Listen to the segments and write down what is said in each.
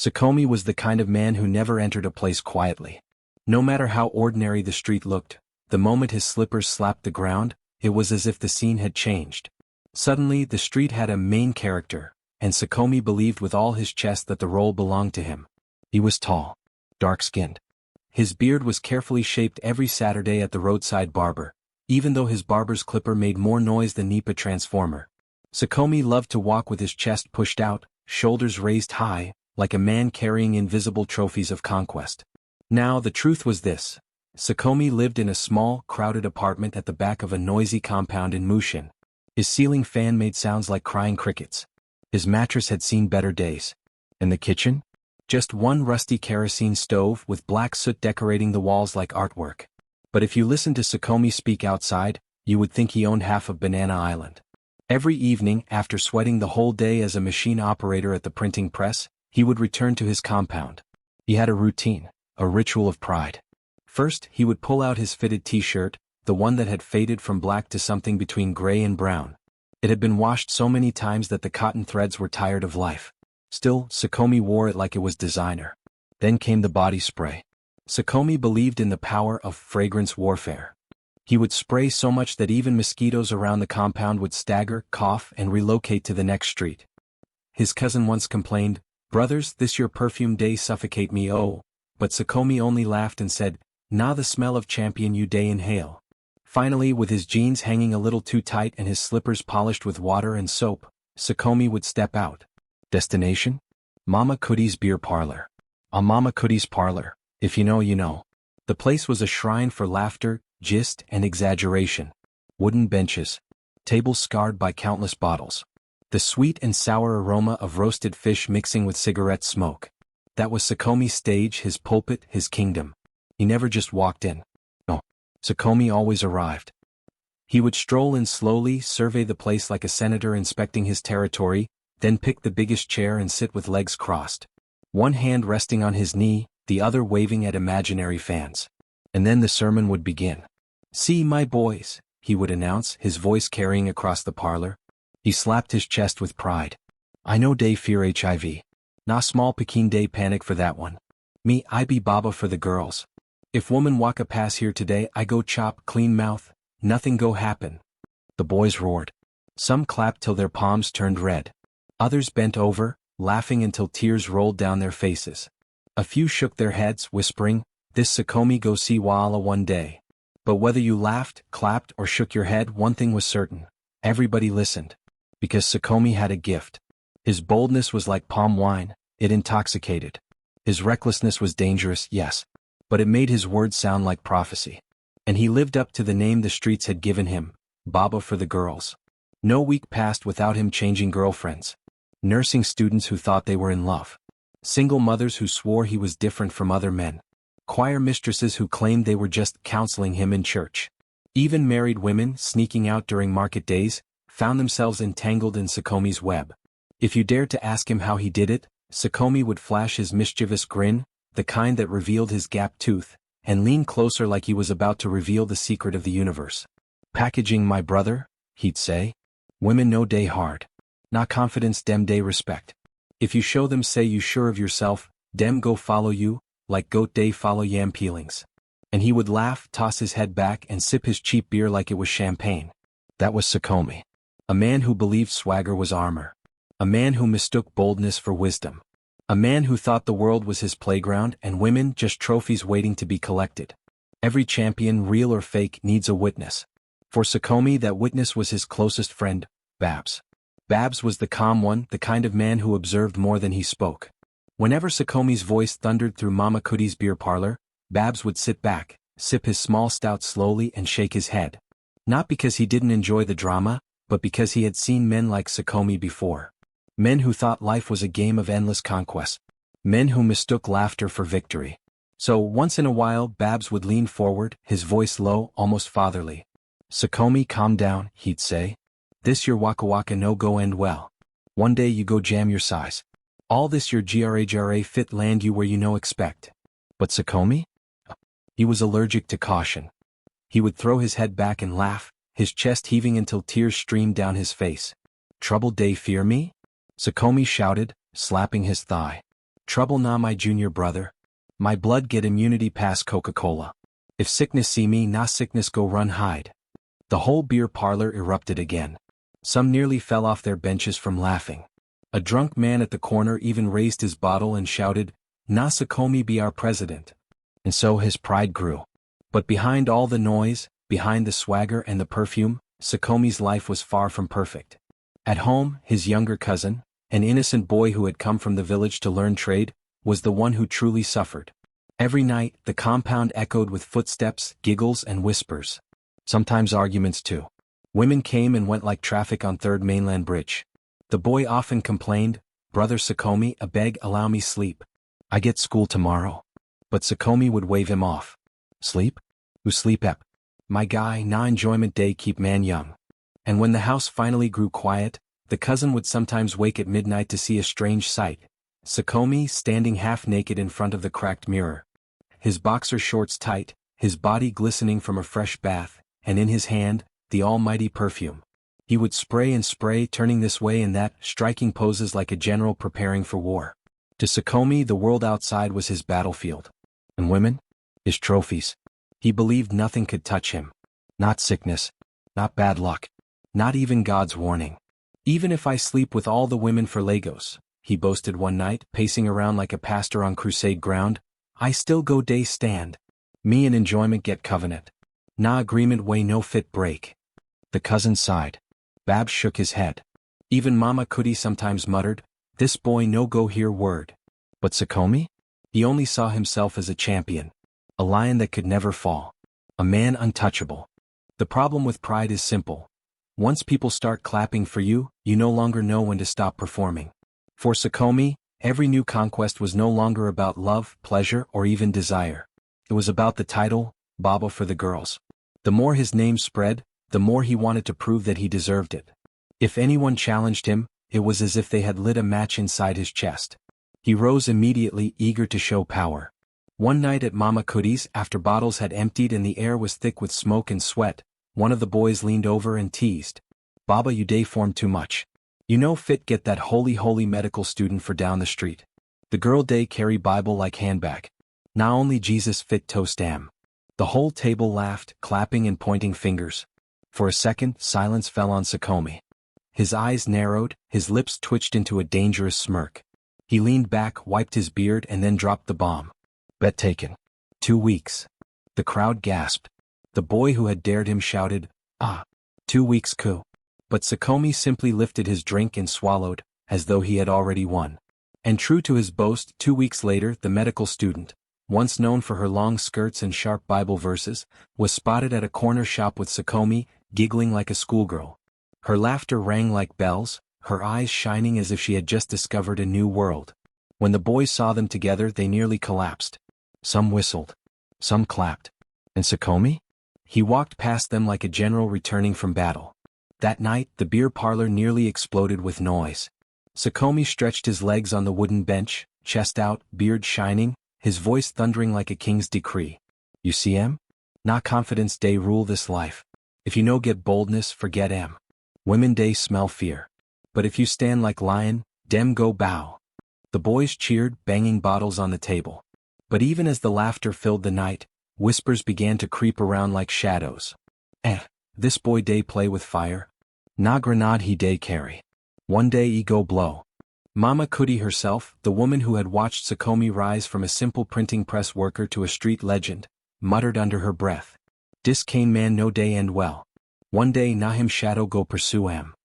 Sukomi was the kind of man who never entered a place quietly. No matter how ordinary the street looked, the moment his slippers slapped the ground, it was as if the scene had changed. Suddenly the street had a main character, and Sukomi believed with all his chest that the role belonged to him. He was tall, dark-skinned. His beard was carefully shaped every Saturday at the roadside barber, even though his barber's clipper made more noise than Nipa Transformer. Sukomi loved to walk with his chest pushed out, shoulders raised high, like a man carrying invisible trophies of conquest. Now the truth was this. Sukomi lived in a small, crowded apartment at the back of a noisy compound in Mushin. His ceiling fan made sounds like crying crickets. His mattress had seen better days. And the kitchen? Just one rusty kerosene stove with black soot decorating the walls like artwork. But if you listened to Sukomi speak outside, you would think he owned half of Banana Island. Every evening, after sweating the whole day as a machine operator at the printing press, he would return to his compound. He had a routine, a ritual of pride. First, he would pull out his fitted t-shirt, the one that had faded from black to something between gray and brown. It had been washed so many times that the cotton threads were tired of life. Still, Sukomi wore it like it was designer. Then came the body spray. Sukomi believed in the power of fragrance warfare. He would spray so much that even mosquitoes around the compound would stagger, cough, and relocate to the next street. His cousin once complained, "Brothers, this your perfume day suffocate me oh." But Sukomi only laughed and said, "Nah, the smell of champion you day inhale." Finally, with his jeans hanging a little too tight and his slippers polished with water and soap, Sukomi would step out. Destination? Mama Cootie's Beer Parlor. A Mama Cootie's Parlor, if you know you know. The place was a shrine for laughter, gist, and exaggeration. Wooden benches. Tables scarred by countless bottles. The sweet and sour aroma of roasted fish mixing with cigarette smoke. That was Sukomi's stage, his pulpit, his kingdom. He never just walked in. No. Sukomi always arrived. He would stroll in slowly, survey the place like a senator inspecting his territory, then pick the biggest chair and sit with legs crossed. One hand resting on his knee, the other waving at imaginary fans. And then the sermon would begin. "See my boys," he would announce, his voice carrying across the parlor. He slapped his chest with pride. "I know they fear HIV. Nah small Pekin day panic for that one. Me I be Baba for the girls. If woman waka pass here today I go chop clean mouth, nothing go happen." The boys roared. Some clapped till their palms turned red. Others bent over, laughing until tears rolled down their faces. A few shook their heads, whispering, "This Sukomi go see Wala one day." But whether you laughed, clapped, or shook your head, one thing was certain. Everybody listened. Because Sukomi had a gift. His boldness was like palm wine, it intoxicated. His recklessness was dangerous, yes. But it made his words sound like prophecy. And he lived up to the name the streets had given him, Baba for the girls. No week passed without him changing girlfriends. Nursing students who thought they were in love. Single mothers who swore he was different from other men. Choir mistresses who claimed they were just counseling him in church. Even married women, sneaking out during market days, found themselves entangled in Sukomi's web. If you dared to ask him how he did it, Sukomi would flash his mischievous grin, the kind that revealed his gap tooth, and lean closer like he was about to reveal the secret of the universe. "Packaging my brother," he'd say. "Women no day hard. Not confidence dem day respect. If you show them say you sure of yourself, dem go follow you, like goat day follow yam peelings." And he would laugh, toss his head back and sip his cheap beer like it was champagne. That was Sukomi. A man who believed swagger was armor. A man who mistook boldness for wisdom. A man who thought the world was his playground and women just trophies waiting to be collected. Every champion, real or fake, needs a witness. For Sukomi, that witness was his closest friend, Babs. Babs was the calm one, the kind of man who observed more than he spoke. Whenever Sukomi's voice thundered through Mama Cootie's beer parlor, Babs would sit back, sip his small stout slowly and shake his head. Not because he didn't enjoy the drama, but because he had seen men like Sukomi before. Men who thought life was a game of endless conquest. Men who mistook laughter for victory. So once in a while Babs would lean forward, his voice low, almost fatherly. "Sukomi, calm down," he'd say. "This your waka waka no go end well. One day you go jam your size. All this your gra fit land you where you no expect." But Sukomi? He was allergic to caution. He would throw his head back and laugh, his chest heaving until tears streamed down his face. "Trouble day fear me?" Sukomi shouted, slapping his thigh. Trouble na my junior brother. My blood get immunity past Coca-Cola. If sickness see me na sickness go run hide. The whole beer parlor erupted again. Some nearly fell off their benches from laughing. A drunk man at the corner even raised his bottle and shouted, "Na Sakomi be our president." And so his pride grew. But behind all the noise, behind the swagger and the perfume, Sakomi's life was far from perfect. At home, his younger cousin, an innocent boy who had come from the village to learn trade, was the one who truly suffered. Every night, the compound echoed with footsteps, giggles and whispers. Sometimes arguments too. Women came and went like traffic on Third Mainland Bridge. The boy often complained, "Brother Sakomi, a beg allow me sleep. I get school tomorrow." But Sakomi would wave him off. "Sleep? Who sleep ep? My guy, na enjoyment day keep man young." And when the house finally grew quiet, the cousin would sometimes wake at midnight to see a strange sight. Sakomi standing half naked in front of the cracked mirror. His boxer shorts tight, his body glistening from a fresh bath, and in his hand, the almighty perfume. He would spray and spray, turning this way and that, striking poses like a general preparing for war. To Sakomi, the world outside was his battlefield. And women? His trophies. He believed nothing could touch him. Not sickness. Not bad luck. Not even God's warning. "Even if I sleep with all the women for Lagos," he boasted one night, pacing around like a pastor on crusade ground, "I still go day stand. Me and enjoyment get covenant. Na agreement way no fit break." The cousin sighed. Babs shook his head. Even Mama Kuti sometimes muttered, "This boy no go hear word." But Sakomi? He only saw himself as a champion. A lion that could never fall. A man untouchable. The problem with pride is simple. Once people start clapping for you, you no longer know when to stop performing. For Sakomi, every new conquest was no longer about love, pleasure, or even desire. It was about the title, Baba for the girls. The more his name spread, the more he wanted to prove that he deserved it. If anyone challenged him, it was as if they had lit a match inside his chest. He rose immediately, eager to show power. One night at Mama Kuti's, after bottles had emptied and the air was thick with smoke and sweat, one of the boys leaned over and teased, "Baba, you day form too much. You know fit get that holy medical student for down the street. The girl day carry Bible like handbag. Not only Jesus fit toast am." The whole table laughed, clapping and pointing fingers. For a second, silence fell on Sakomi. His eyes narrowed, his lips twitched into a dangerous smirk. He leaned back, wiped his beard and then dropped the bomb. "Bet taken. 2 weeks." The crowd gasped. The boy who had dared him shouted, "Ah, 2 weeks coup." But Sakomi simply lifted his drink and swallowed, as though he had already won. And true to his boast, 2 weeks later, the medical student, once known for her long skirts and sharp Bible verses, was spotted at a corner shop with Sakomi, giggling like a schoolgirl. Her laughter rang like bells, her eyes shining as if she had just discovered a new world. When the boys saw them together, they nearly collapsed. Some whistled. Some clapped. And Sakomi? He walked past them like a general returning from battle. That night, the beer parlor nearly exploded with noise. Sakomi stretched his legs on the wooden bench, chest out, beard shining, his voice thundering like a king's decree. "You see em? Not confidence day rule this life. If you no get boldness, forget em. Women day smell fear. But if you stand like lion, dem go bow." The boys cheered, banging bottles on the table. But even as the laughter filled the night, whispers began to creep around like shadows. This boy day play with fire. Na grenade he day carry. One day he go blow." Mama Kuti herself, the woman who had watched Sakomi rise from a simple printing press worker to a street legend, muttered under her breath, "Dis cane man no day end well. One day na him shadow go pursue am."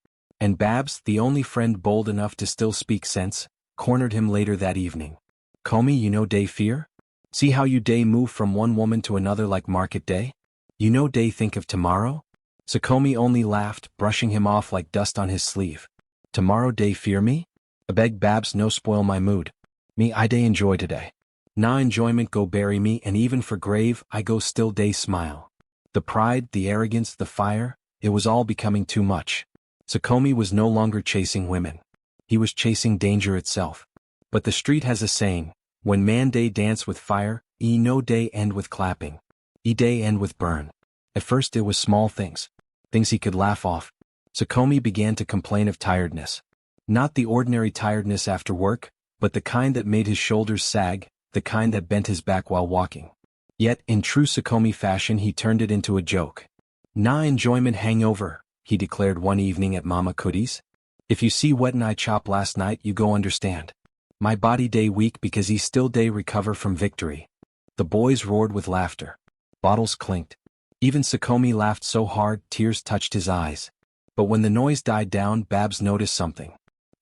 And Babs, the only friend bold enough to still speak sense, cornered him later that evening. "Komi, you know day fear? See how you day move from one woman to another like market day? You know day think of tomorrow?" Sakomi only laughed, brushing him off like dust on his sleeve. "Tomorrow day fear me? I beg Babs no spoil my mood. Me I day enjoy today. Na enjoyment go bury me and even for grave I go still day smile." The pride, the arrogance, the fire, it was all becoming too much. Sakomi was no longer chasing women. He was chasing danger itself. But the street has a saying, when man day dance with fire, e no day end with clapping. E day end with burn. At first it was small things. Things he could laugh off. Sakomi began to complain of tiredness. Not the ordinary tiredness after work, but the kind that made his shoulders sag, the kind that bent his back while walking. Yet, in true Sukomi fashion, he turned it into a joke. "Nah enjoyment hangover," he declared one evening at Mama Cootie's. "If you see wetin I chop last night, you go understand. My body day weak because he still day recover from victory." The boys roared with laughter. Bottles clinked. Even Sukomi laughed so hard tears touched his eyes. But when the noise died down, Babs noticed something.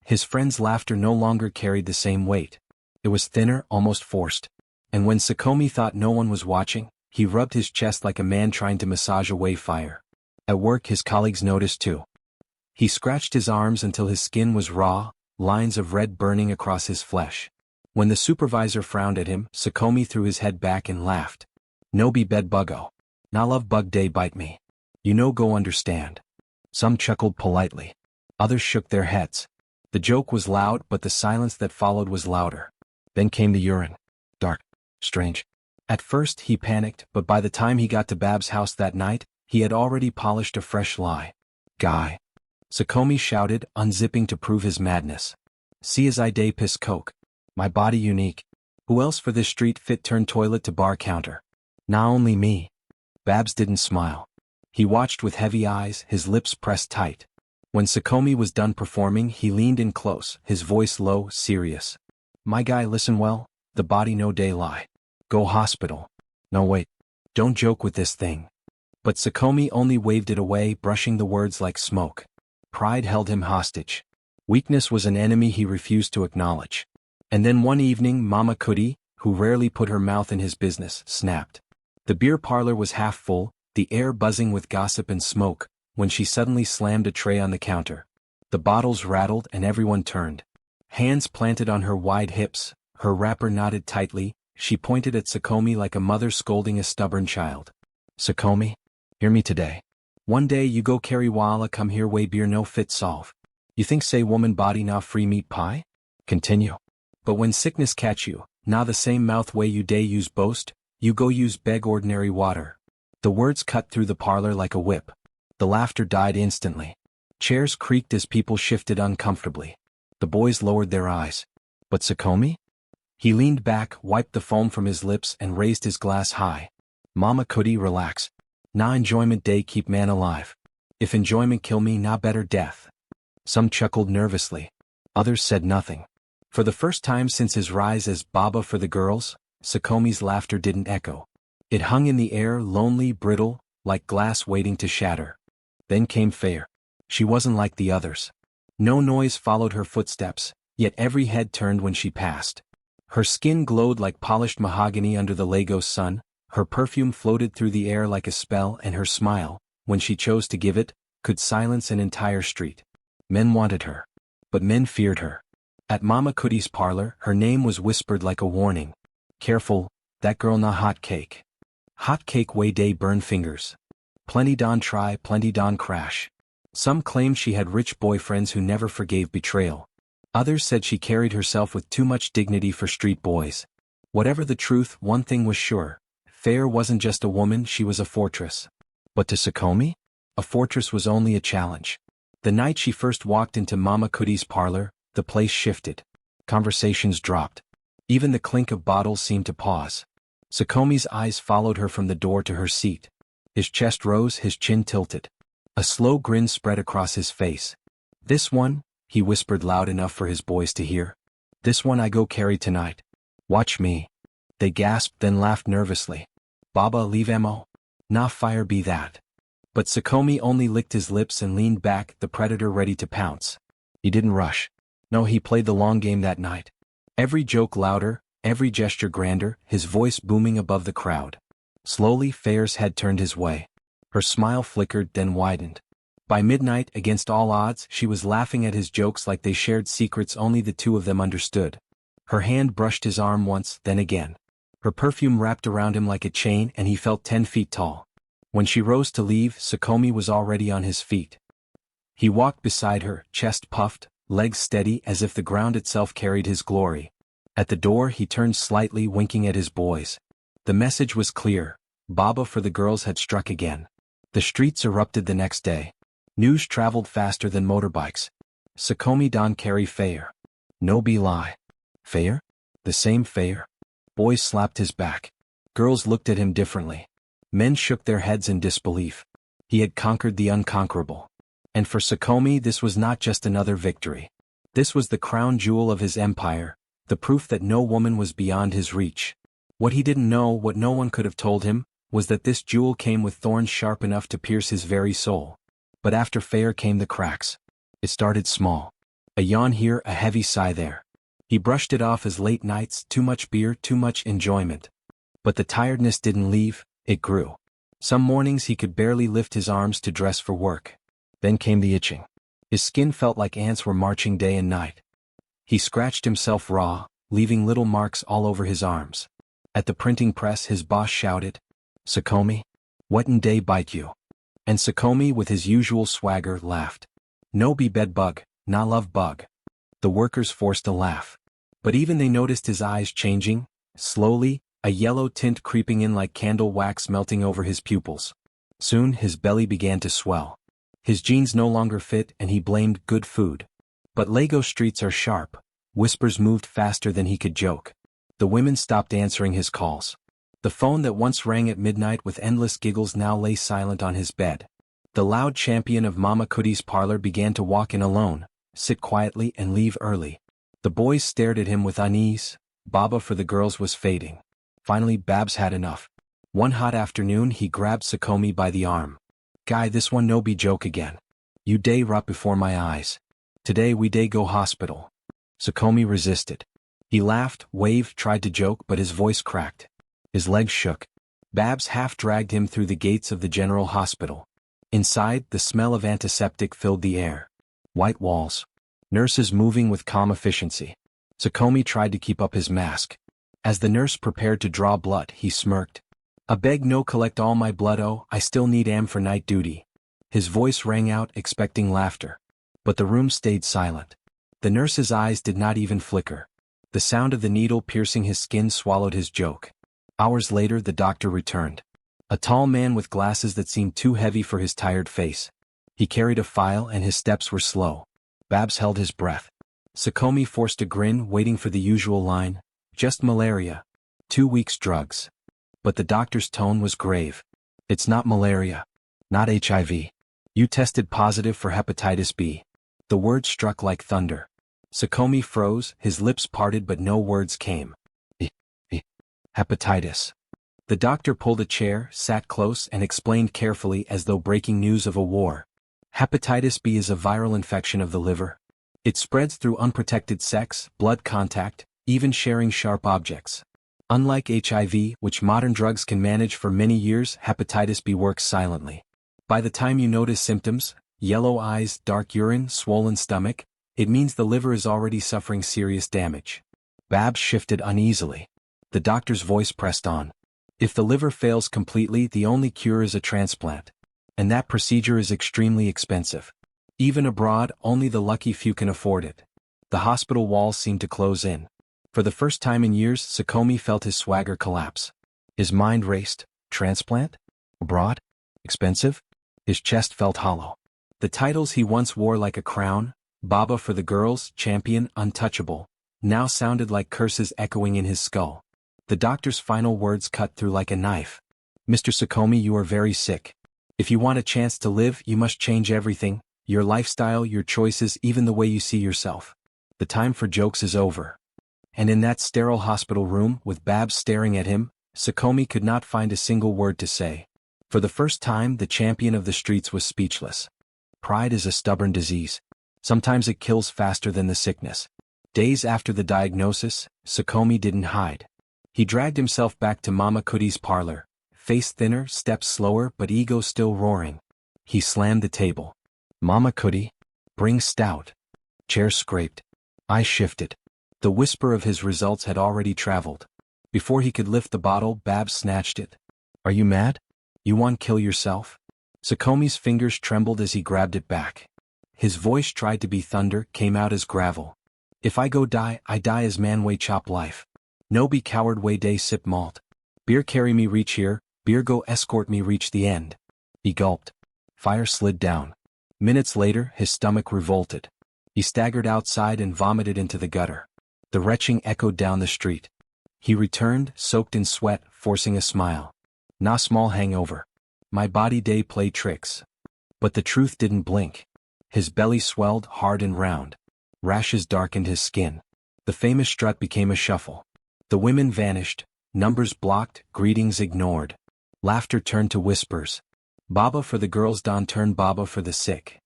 His friend's laughter no longer carried the same weight. It was thinner, almost forced. And when Sukomi thought no one was watching, he rubbed his chest like a man trying to massage away fire. At work, his colleagues noticed too. He scratched his arms until his skin was raw, lines of red burning across his flesh. When the supervisor frowned at him, Sukomi threw his head back and laughed. "No be bed buggo. Na love bug day bite me. You no go understand." Some chuckled politely. Others shook their heads. The joke was loud, but the silence that followed was louder. Then came the urine. Dark. Strange. At first he panicked, but by the time he got to Bab's house that night, he had already polished a fresh lie. "Guy!" Sukomi shouted, unzipping to prove his madness. "See as I day piss coke. My body unique. Who else for this street fit turn toilet to bar counter? Nah only me." Babs didn't smile. He watched with heavy eyes, his lips pressed tight. When Sukomi was done performing, he leaned in close, his voice low, serious. "My guy, listen well, the body no day lie. Go hospital. No wait. Don't joke with this thing." But Sukomi only waved it away, brushing the words like smoke. Pride held him hostage. Weakness was an enemy he refused to acknowledge. And then one evening Mama Cootie, who rarely put her mouth in his business, snapped. The beer parlor was half full, the air buzzing with gossip and smoke, when she suddenly slammed a tray on the counter. The bottles rattled and everyone turned. Hands planted on her wide hips, her wrapper knotted tightly, she pointed at Sukomi like a mother scolding a stubborn child. "Sukomi, hear me today. One day you go carry walla come here way beer no fit solve. You think say woman body na free meat pie? Continue. But when sickness catch you, na the same mouth way you day use boast, you go use beg ordinary water." The words cut through the parlor like a whip. The laughter died instantly. Chairs creaked as people shifted uncomfortably. The boys lowered their eyes. But Sukomi? He leaned back, wiped the foam from his lips and raised his glass high. "Mama Cootie, relax. Na enjoyment day keep man alive. If enjoyment kill me, na better death." Some chuckled nervously. Others said nothing. For the first time since his rise as Baba for the girls, Sukomi's laughter didn't echo. It hung in the air, lonely, brittle, like glass waiting to shatter. Then came Fair. She wasn't like the others. No noise followed her footsteps, yet every head turned when she passed. Her skin glowed like polished mahogany under the Lagos sun, her perfume floated through the air like a spell, and her smile, when she chose to give it, could silence an entire street. Men wanted her. But men feared her. At Mama Cootie's parlor, her name was whispered like a warning. "Careful, that girl na hot cake. Hot cake way day burn fingers. Plenty don try, plenty don crash." Some claimed she had rich boyfriends who never forgave betrayal. Others said she carried herself with too much dignity for street boys. Whatever the truth, one thing was sure. Fair wasn't just a woman, she was a fortress. But to Sukomi? A fortress was only a challenge. The night she first walked into Mama Cootie's parlor, the place shifted. Conversations dropped. Even the clink of bottles seemed to pause. Sukomi's eyes followed her from the door to her seat. His chest rose, his chin tilted. A slow grin spread across his face. "This one," he whispered loud enough for his boys to hear. "This one I go carry tonight. Watch me." They gasped, then laughed nervously. "Baba leave Mo? Na fire be that." But Sukomi only licked his lips and leaned back, the predator ready to pounce. He didn't rush. No, he played the long game that night. Every joke louder, every gesture grander, his voice booming above the crowd. Slowly, Fair's head turned his way. Her smile flickered, then widened. By midnight, against all odds, she was laughing at his jokes like they shared secrets only the two of them understood. Her hand brushed his arm once, then again. Her perfume wrapped around him like a chain, and he felt 10 feet tall. When she rose to leave, Sukomi was already on his feet. He walked beside her, chest puffed, legs steady as if the ground itself carried his glory. At the door he turned slightly, winking at his boys. The message was clear. Baba for the girls had struck again. The streets erupted the next day. News traveled faster than motorbikes. Sukomi don carry Fair. No be lie. Fair? The same Fair? Boys slapped his back. Girls looked at him differently. Men shook their heads in disbelief. He had conquered the unconquerable. And for Sukomi this was not just another victory. This was the crown jewel of his empire, the proof that no woman was beyond his reach. What he didn't know, what no one could have told him, was that this jewel came with thorns sharp enough to pierce his very soul. But after Fair came the cracks. It started small. A yawn here, a heavy sigh there. He brushed it off as late nights, too much beer, too much enjoyment. But the tiredness didn't leave, it grew. Some mornings he could barely lift his arms to dress for work. Then came the itching. His skin felt like ants were marching day and night. He scratched himself raw, leaving little marks all over his arms. At the printing press his boss shouted, "Sukomi, what in day bite you?" And Sukomi with his usual swagger laughed. "No be bed bug, nah love bug." The workers forced a laugh. But even they noticed his eyes changing, slowly, a yellow tint creeping in like candle wax melting over his pupils. Soon his belly began to swell. His jeans no longer fit and he blamed good food. But Lagos streets are sharp. Whispers moved faster than he could joke. The women stopped answering his calls. The phone that once rang at midnight with endless giggles now lay silent on his bed. The loud champion of Mama Kuti's parlor began to walk in alone, sit quietly and leave early. The boys stared at him with unease. Baba for the girls was fading. Finally Babs had enough. One hot afternoon he grabbed Sukomi by the arm. "Guy, this one no be joke again. You day rot before my eyes. Today we day go hospital." Sukomi resisted. He laughed, waved, tried to joke, but his voice cracked. His legs shook. Babs half dragged him through the gates of the general hospital. Inside, the smell of antiseptic filled the air. White walls. Nurses moving with calm efficiency. Sukomi tried to keep up his mask. As the nurse prepared to draw blood, he smirked. "I beg no collect all my blood, oh, I still need am for night duty." His voice rang out, expecting laughter. But the room stayed silent. The nurse's eyes did not even flicker. The sound of the needle piercing his skin swallowed his joke. Hours later the doctor returned. A tall man with glasses that seemed too heavy for his tired face. He carried a file and his steps were slow. Babs held his breath. Sukomi forced a grin, waiting for the usual line, "Just malaria. 2 weeks drugs." But the doctor's tone was grave. "It's not malaria. Not HIV. You tested positive for hepatitis B." The word struck like thunder. Sukomi froze, his lips parted but no words came. Hepatitis. The doctor pulled a chair, sat close and explained carefully as though breaking news of a war. Hepatitis B is a viral infection of the liver. It spreads through unprotected sex, blood contact, even sharing sharp objects. Unlike HIV, which modern drugs can manage for many years, hepatitis B works silently. By the time you notice symptoms, yellow eyes, dark urine, swollen stomach, it means the liver is already suffering serious damage. Babs shifted uneasily. The doctor's voice pressed on. "If the liver fails completely, the only cure is a transplant. And that procedure is extremely expensive. Even abroad, only the lucky few can afford it." The hospital walls seemed to close in. For the first time in years, Sukomi felt his swagger collapse. His mind raced. Transplant? Abroad? Expensive? His chest felt hollow. The titles he once wore like a crown, Baba for the girls, champion, untouchable, now sounded like curses echoing in his skull. The doctor's final words cut through like a knife. "Mr. Sukomi, you are very sick. If you want a chance to live, you must change everything, your lifestyle, your choices, even the way you see yourself. The time for jokes is over." And in that sterile hospital room, with Babs staring at him, Sukomi could not find a single word to say. For the first time, the champion of the streets was speechless. Pride is a stubborn disease. Sometimes it kills faster than the sickness. Days after the diagnosis, Sukomi didn't hide. He dragged himself back to Mama Kuti's parlor, face thinner, steps slower, but ego still roaring. He slammed the table. "Mama Kuti, bring stout." Chair scraped. Eyes shifted. The whisper of his results had already traveled. Before he could lift the bottle, Babs snatched it. "Are you mad? You want kill yourself?" Sukomi's fingers trembled as he grabbed it back. His voice tried to be thunder, came out as gravel. "If I go die, I die as man way chop life. No be coward way day sip malt. Beer carry me reach here, beer go escort me reach the end." He gulped. Fire slid down. Minutes later, his stomach revolted. He staggered outside and vomited into the gutter. The retching echoed down the street. He returned, soaked in sweat, forcing a smile. "Nah, small hangover. My body day play tricks." But the truth didn't blink. His belly swelled, hard and round. Rashes darkened his skin. The famous strut became a shuffle. The women vanished, numbers blocked, greetings ignored. Laughter turned to whispers. Baba for the girls, Don turned Baba for the sick.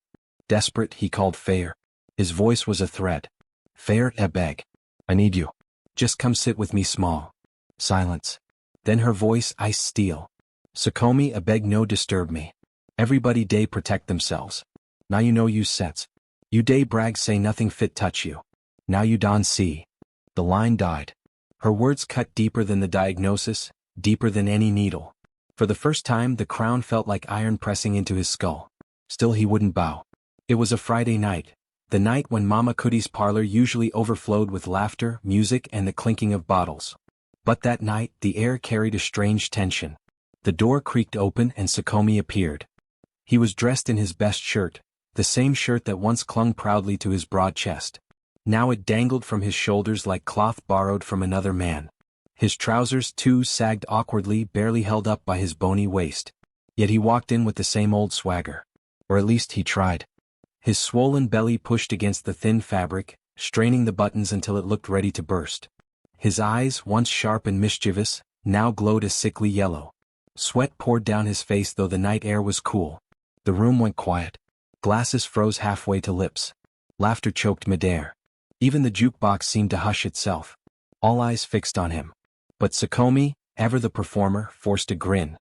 Desperate, he called Fair. His voice was a threat. "Fair, I beg. I need you. Just come sit with me, small." Silence. Then her voice, ice steel. "Sukomi, I beg, no disturb me. Everybody day protect themselves. Now you know use sets. You day brag say nothing fit touch you. Now you don see." The line died. Her words cut deeper than the diagnosis, deeper than any needle. For the first time the crown felt like iron pressing into his skull. Still he wouldn't bow. It was a Friday night. The night when Mama Cootie's parlor usually overflowed with laughter, music and the clinking of bottles. But that night the air carried a strange tension. The door creaked open and Sukomi appeared. He was dressed in his best shirt, the same shirt that once clung proudly to his broad chest. Now it dangled from his shoulders like cloth borrowed from another man. His trousers, too, sagged awkwardly, barely held up by his bony waist. Yet he walked in with the same old swagger. Or at least he tried. His swollen belly pushed against the thin fabric, straining the buttons until it looked ready to burst. His eyes, once sharp and mischievous, now glowed a sickly yellow. Sweat poured down his face though the night air was cool. The room went quiet. Glasses froze halfway to lips. Laughter choked midair. Even the jukebox seemed to hush itself. All eyes fixed on him. But Sukomi, ever the performer, forced a grin.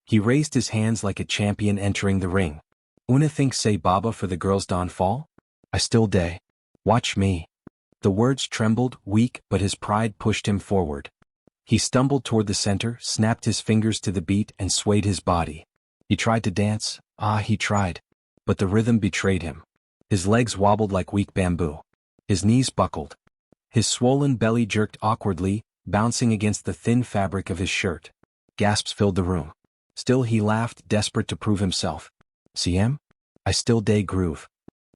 He raised his hands like a champion entering the ring. "Una think say Baba for the girls don fall? I still day. Watch me." The words trembled, weak, but his pride pushed him forward. He stumbled toward the center, snapped his fingers to the beat and swayed his body. He tried to dance, he tried. But the rhythm betrayed him. His legs wobbled like weak bamboo. His knees buckled. His swollen belly jerked awkwardly, bouncing against the thin fabric of his shirt. Gasps filled the room. Still he laughed, desperate to prove himself. "CM? I still day groove."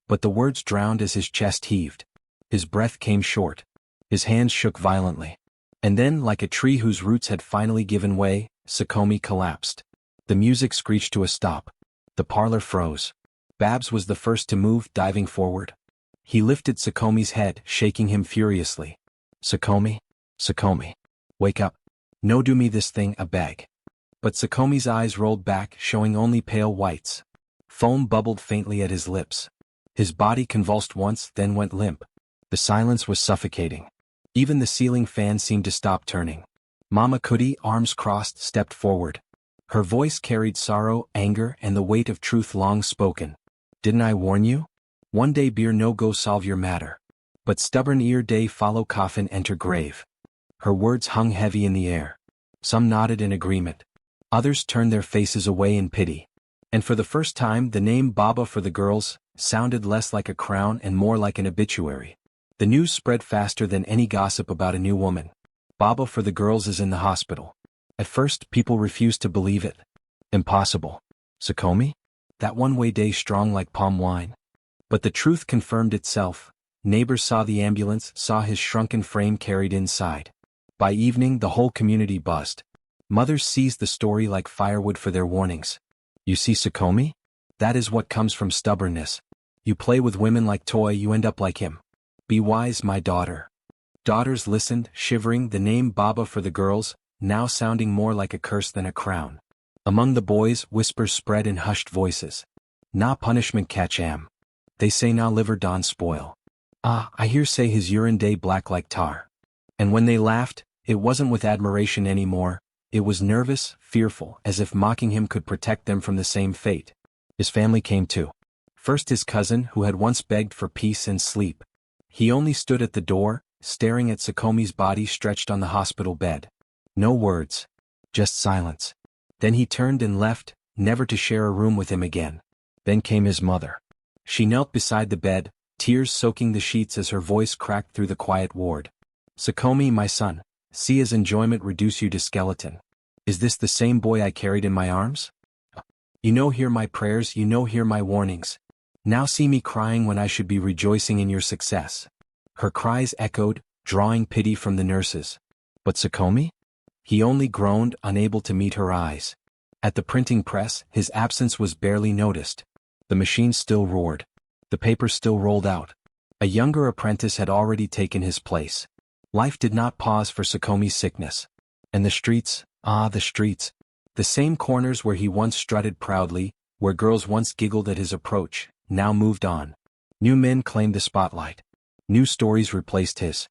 But the words drowned as his chest heaved. His breath came short. His hands shook violently. And then, like a tree whose roots had finally given way, Sukomi collapsed. The music screeched to a stop. The parlor froze. Babs was the first to move, diving forward. He lifted Sukomi's head, shaking him furiously. "Sukomi? Sukomi. Wake up. No do me this thing, I beg." But Sukomi's eyes rolled back, showing only pale whites. Foam bubbled faintly at his lips. His body convulsed once, then went limp. The silence was suffocating. Even the ceiling fan seemed to stop turning. Mama Cootie, arms crossed, stepped forward. Her voice carried sorrow, anger, and the weight of truth long spoken. "Didn't I warn you? One day beer no go solve your matter. But stubborn ear day follow coffin enter grave." Her words hung heavy in the air. Some nodded in agreement. Others turned their faces away in pity. And for the first time the name Baba for the girls sounded less like a crown and more like an obituary. The news spread faster than any gossip about a new woman. "Baba for the girls is in the hospital." At first people refused to believe it. Impossible. Sukomi? That one-way day strong like palm wine. But the truth confirmed itself. Neighbors saw the ambulance, saw his shrunken frame carried inside. By evening the whole community buzzed. Mothers seized the story like firewood for their warnings. "You see Sukomi? That is what comes from stubbornness. You play with women like toy, you end up like him. Be wise, my daughter." Daughters listened, shivering, the name Baba for the girls, now sounding more like a curse than a crown. Among the boys, whispers spread in hushed voices. "Na punishment catch am. They say na liver don spoil. I hear say his urine day black like tar." And when they laughed, it wasn't with admiration anymore. It was nervous, fearful, as if mocking him could protect them from the same fate. His family came too. First his cousin, who had once begged for peace and sleep. He only stood at the door, staring at Sukomi's body stretched on the hospital bed. No words. Just silence. Then he turned and left, never to share a room with him again. Then came his mother. She knelt beside the bed, tears soaking the sheets as her voice cracked through the quiet ward. "Sukomi, my son, see his enjoyment reduce you to skeleton. Is this the same boy I carried in my arms? You know hear my prayers, you know hear my warnings. Now see me crying when I should be rejoicing in your success." Her cries echoed, drawing pity from the nurses. But Sukomi? He only groaned, unable to meet her eyes. At the printing press, his absence was barely noticed. The machine still roared. The paper still rolled out. A younger apprentice had already taken his place. Life did not pause for Sukomi's sickness. And the streets, the streets. The same corners where he once strutted proudly, where girls once giggled at his approach, now moved on. New men claimed the spotlight. New stories replaced his.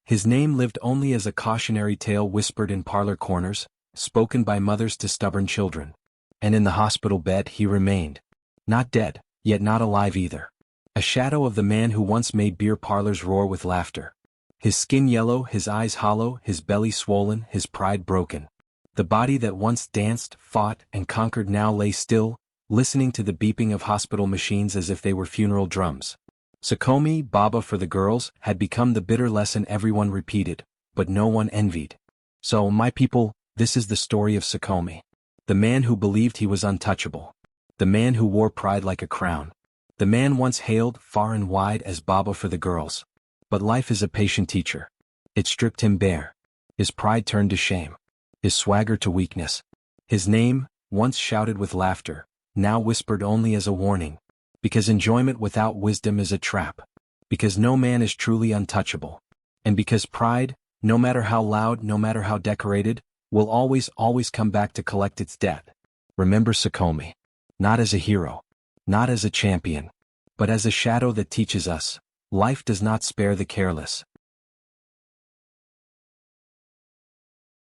His name lived only as a cautionary tale whispered in parlor corners, spoken by mothers to stubborn children. And in the hospital bed he remained. Not dead, yet not alive either. A shadow of the man who once made beer parlors roar with laughter. His skin yellow, his eyes hollow, his belly swollen, his pride broken. The body that once danced, fought, and conquered now lay still, listening to the beeping of hospital machines as if they were funeral drums. Sukomi, Baba for the girls, had become the bitter lesson everyone repeated, but no one envied. So, my people, this is the story of Sukomi. The man who believed he was untouchable. The man who wore pride like a crown. The man once hailed far and wide as Baba for the girls. But life is a patient teacher. It stripped him bare. His pride turned to shame. His swagger to weakness. His name, once shouted with laughter, now whispered only as a warning. Because enjoyment without wisdom is a trap. Because no man is truly untouchable. And because pride, no matter how loud, no matter how decorated, will always come back to collect its debt. Remember Sukomi. Not as a hero. Not as a champion. But as a shadow that teaches us, life does not spare the careless.